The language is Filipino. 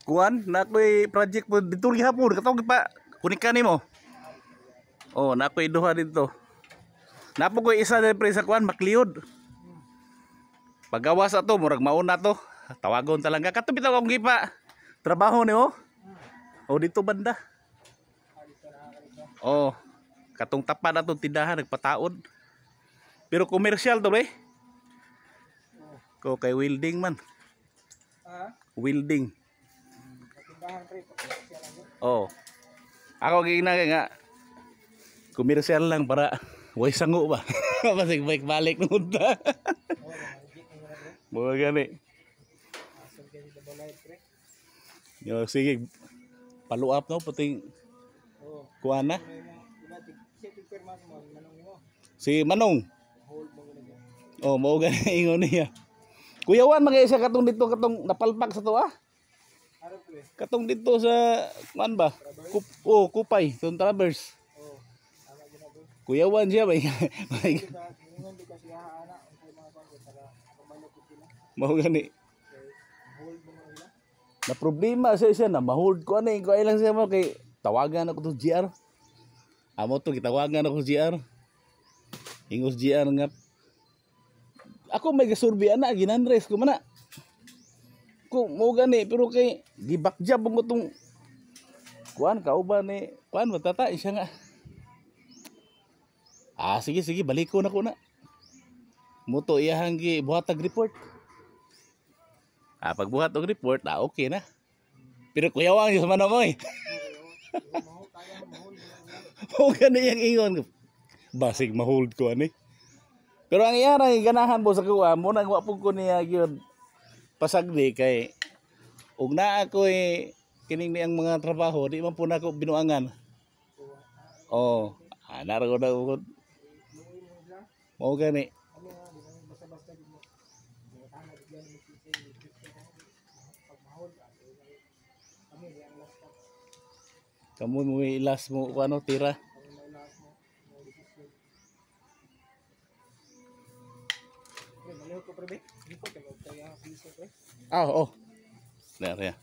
kuan na ko'y project po dito gihapon katong pa kunikan nimo. Oh, na ko'y duha dito. Napo ko'y isa diri pre sa kuan makliyod. Pagawas ato murag mauna to. Tawagon talaga kato bitaw akong gipa. Trabaho nimo? Oh, dito banda. Oh, katong tapat atong tindahan nagpataod. Pero komersyal to pre. Ko kay welding man. Welding. Oh. Ako ginagay nga komersyal lang para way sango ba. Masig balik nun ta. Mo gani. Yo sige. Follow up no puting kuan na. Si Manong. Oh, mo gani ingon niya. Kuyawan magay isa katong dito katong napalpak sa to ah. Katong dito sa kuan ba? Kupay, tong traverse. Kuyawan siya ba? Mau gani. Na problema siya na ma-hold ko ani ko ilang siya mo kay tawagan ako to GR. Amo to gitawagan ako GR. Ingos GR nga ako may gasurbi ana ginandres ko mana. Ko mo gani pero kay gibakjab mo tong kuan kauban ni kuan matata siya nga. Sige balik ko na Muto iyahang gi buhatag report. Pag buhat og report okay na. Pero kuyawang sa Manong oy. O gani yang ingon ko. Basig ma-hold ko ani. Pero ang iyara ganahan mo sa kuha mo nang wa pud ko niya gyud pasagdi kay ug naa ko kining niyang mga trabaho di man po nako binuangan. Oh, naro na ko. Mo gani. Kamu mo ilas mo ano tira. Oh. There ya.